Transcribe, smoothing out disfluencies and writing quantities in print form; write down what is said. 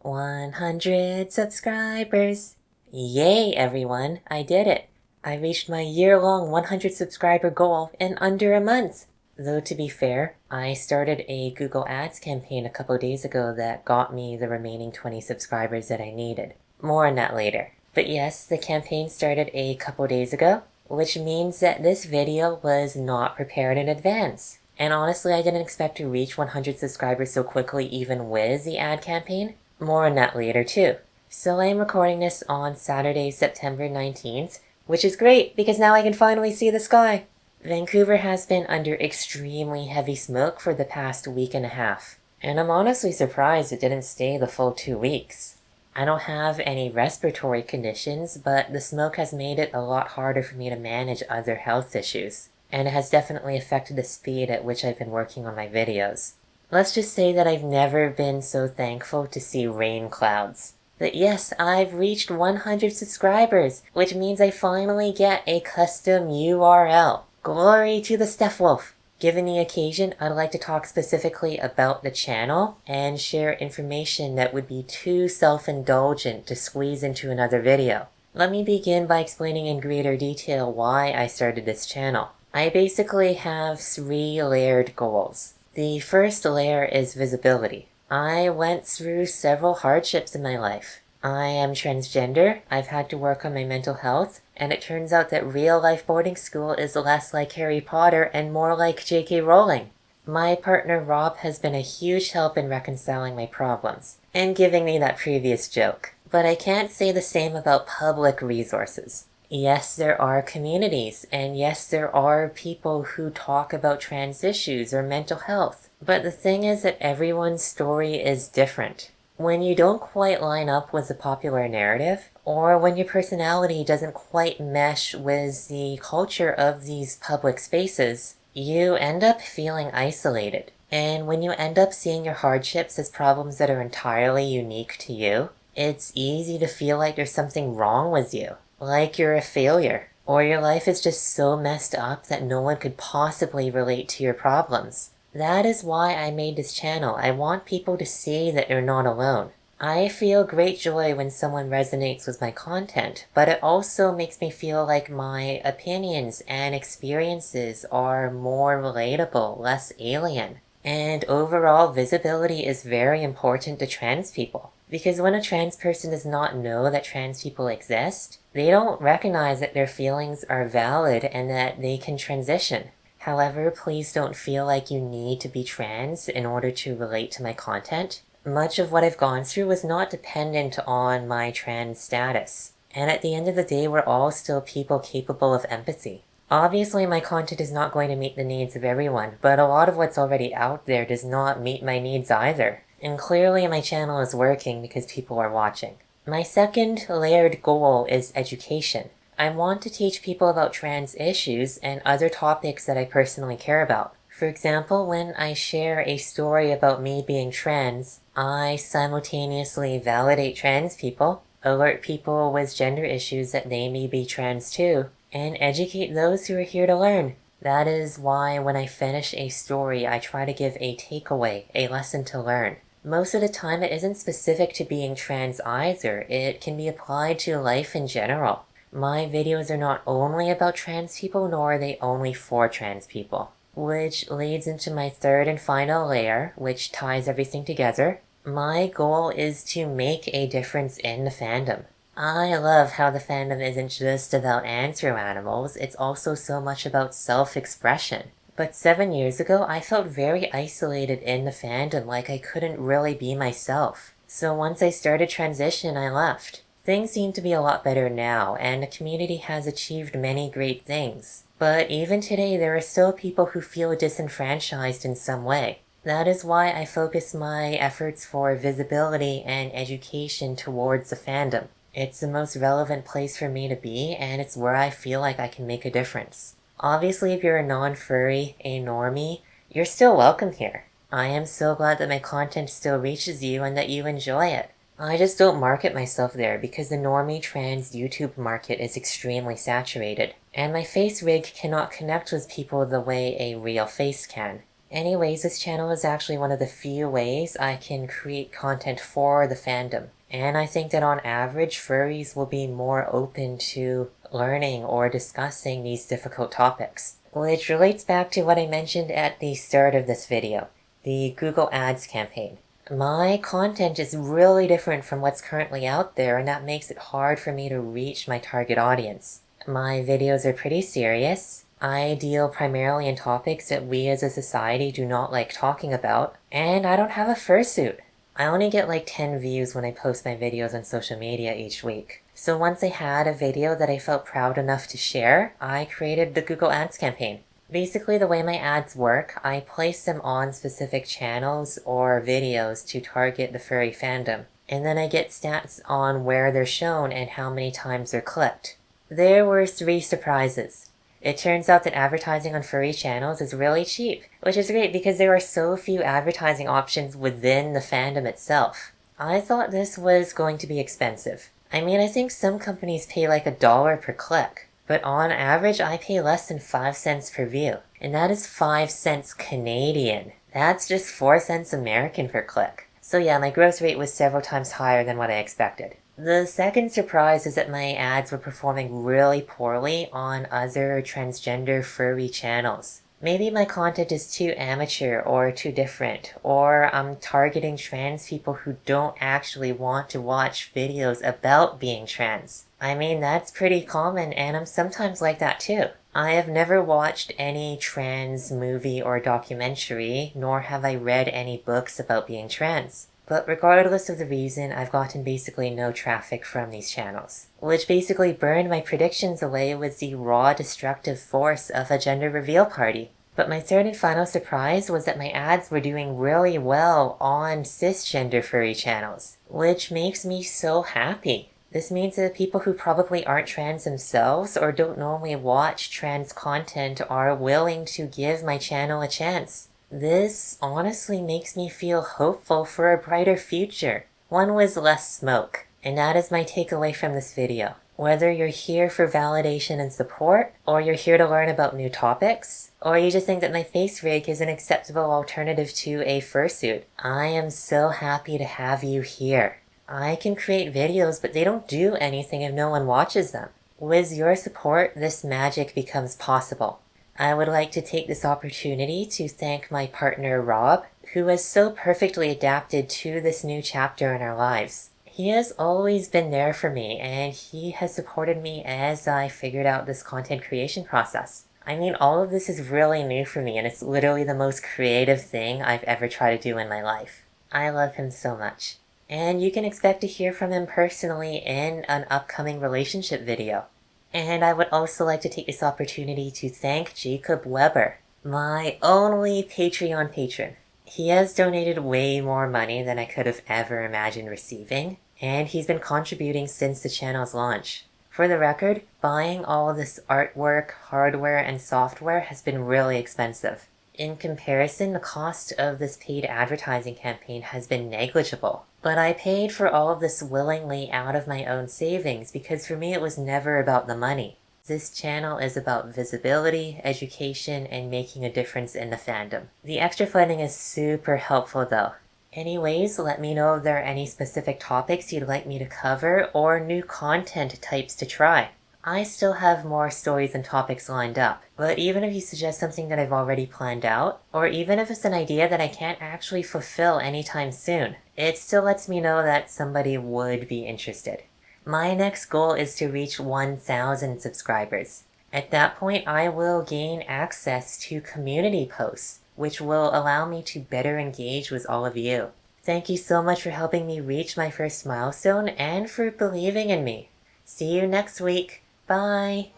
100 subscribers. Yay, everyone, I did it. I reached my year-long 100 subscriber goal in under a month. Though to be fair, I started a Google Ads campaign a couple days ago that got me the remaining 20 subscribers that I needed. More on that later. But yes, the campaign started a couple days ago, which means that this video was not prepared in advance. And honestly, I didn't expect to reach 100 subscribers so quickly even with the ad campaign. More on that later too. So I'm recording this on Saturday, September 19th, which is great because now I can finally see the sky. Vancouver has been under extremely heavy smoke for the past week and a half, and I'm honestly surprised it didn't stay the full 2 weeks. I don't have any respiratory conditions, but the smoke has made it a lot harder for me to manage other health issues, and it has definitely affected the speed at which I've been working on my videos. Let's just say that I've never been so thankful to see rain clouds. That yes, I've reached 100 subscribers, which means I finally get a custom URL. Glory to the Steph-Wolf! Given the occasion, I'd like to talk specifically about the channel and share information that would be too self-indulgent to squeeze into another video. Let me begin by explaining in greater detail why I started this channel. I basically have 3 layered goals. The first layer is visibility. I went through several hardships in my life. I am transgender, I've had to work on my mental health, and it turns out that real-life boarding school is less like Harry Potter and more like J.K. Rowling. My partner Rob has been a huge help in reconciling my problems, and giving me that previous joke. But I can't say the same about public resources. Yes, there are communities, and yes, there are people who talk about trans issues or mental health. But the thing is that everyone's story is different. When you don't quite line up with the popular narrative, or when your personality doesn't quite mesh with the culture of these public spaces, you end up feeling isolated. And when you end up seeing your hardships as problems that are entirely unique to you, it's easy to feel like there's something wrong with you. Like you're a failure, or your life is just so messed up that no one could possibly relate to your problems. That is why I made this channel. I want people to see that they're not alone. I feel great joy when someone resonates with my content, but it also makes me feel like my opinions and experiences are more relatable, less alien. And overall, visibility is very important to trans people. Because when a trans person does not know that trans people exist, they don't recognize that their feelings are valid and that they can transition. However, please don't feel like you need to be trans in order to relate to my content. Much of what I've gone through was not dependent on my trans status. And at the end of the day, we're all still people capable of empathy. Obviously, my content is not going to meet the needs of everyone, but a lot of what's already out there does not meet my needs either. And clearly my channel is working because people are watching. My second layered goal is education. I want to teach people about trans issues and other topics that I personally care about. For example, when I share a story about me being trans, I simultaneously validate trans people, alert people with gender issues that they may be trans too, and educate those who are here to learn. That is why when I finish a story, I try to give a takeaway, a lesson to learn. Most of the time it isn't specific to being trans either, it can be applied to life in general. My videos are not only about trans people, nor are they only for trans people. Which leads into my third and final layer, which ties everything together. My goal is to make a difference in the fandom. I love how the fandom isn't just about anthro animals, it's also so much about self-expression. But 7 years ago, I felt very isolated in the fandom, like I couldn't really be myself. So once I started transition, I left. Things seem to be a lot better now, and the community has achieved many great things. But even today, there are still people who feel disenfranchised in some way. That is why I focus my efforts for visibility and education towards the fandom. It's the most relevant place for me to be, and it's where I feel like I can make a difference. Obviously, if you're a non-furry, a normie, you're still welcome here. I am so glad that my content still reaches you and that you enjoy it. I just don't market myself there because the normie trans YouTube market is extremely saturated, and my face rig cannot connect with people the way a real face can. Anyways, this channel is actually one of the few ways I can create content for the fandom. And I think that on average, furries will be more open to learning or discussing these difficult topics. Which relates back to what I mentioned at the start of this video, the Google Ads campaign. My content is really different from what's currently out there, and that makes it hard for me to reach my target audience. My videos are pretty serious. I deal primarily in topics that we as a society do not like talking about, and I don't have a fursuit. I only get like 10 views when I post my videos on social media each week. So once I had a video that I felt proud enough to share, I created the Google Ads campaign. Basically, the way my ads work, I place them on specific channels or videos to target the furry fandom, and then I get stats on where they're shown and how many times they're clicked. There were 3 surprises. It turns out that advertising on furry channels is really cheap, which is great because there are so few advertising options within the fandom itself. I thought this was going to be expensive. I mean, I think some companies pay like $1 per click. But on average, I pay less than 5 cents per view. And that is 5 cents Canadian. That's just 4 cents American per click. So yeah, my growth rate was several times higher than what I expected. The second surprise is that my ads were performing really poorly on other transgender furry channels. Maybe my content is too amateur or too different, or I'm targeting trans people who don't actually want to watch videos about being trans. I mean, that's pretty common, and I'm sometimes like that too. I have never watched any trans movie or documentary, nor have I read any books about being trans. But regardless of the reason, I've gotten basically no traffic from these channels, which basically burned my predictions away with the raw destructive force of a gender reveal party. But my third and final surprise was that my ads were doing really well on cisgender furry channels, which makes me so happy. This means that people who probably aren't trans themselves or don't normally watch trans content are willing to give my channel a chance. This honestly makes me feel hopeful for a brighter future, one with less smoke. And that is my takeaway from this video. Whether you're here for validation and support, or you're here to learn about new topics, or you just think that my face rig is an acceptable alternative to a fursuit, I am so happy to have you here. I can create videos, but they don't do anything if no one watches them. With your support, this magic becomes possible. I would like to take this opportunity to thank my partner Rob, who has so perfectly adapted to this new chapter in our lives. He has always been there for me, and he has supported me as I figured out this content creation process. I mean, all of this is really new for me, and it's literally the most creative thing I've ever tried to do in my life. I love him so much. And you can expect to hear from him personally in an upcoming relationship video. And I would also like to take this opportunity to thank Jacob Weber, my only Patreon patron. He has donated way more money than I could have ever imagined receiving, and he's been contributing since the channel's launch. For the record, buying all of this artwork, hardware, and software has been really expensive. In comparison, the cost of this paid advertising campaign has been negligible. But I paid for all of this willingly out of my own savings because for me it was never about the money. This channel is about visibility, education, and making a difference in the fandom. The extra funding is super helpful though. Anyways, let me know if there are any specific topics you'd like me to cover or new content types to try. I still have more stories and topics lined up, but even if you suggest something that I've already planned out, or even if it's an idea that I can't actually fulfill anytime soon, it still lets me know that somebody would be interested. My next goal is to reach 1,000 subscribers. At that point, I will gain access to community posts, which will allow me to better engage with all of you. Thank you so much for helping me reach my first milestone and for believing in me. See you next week. Bye!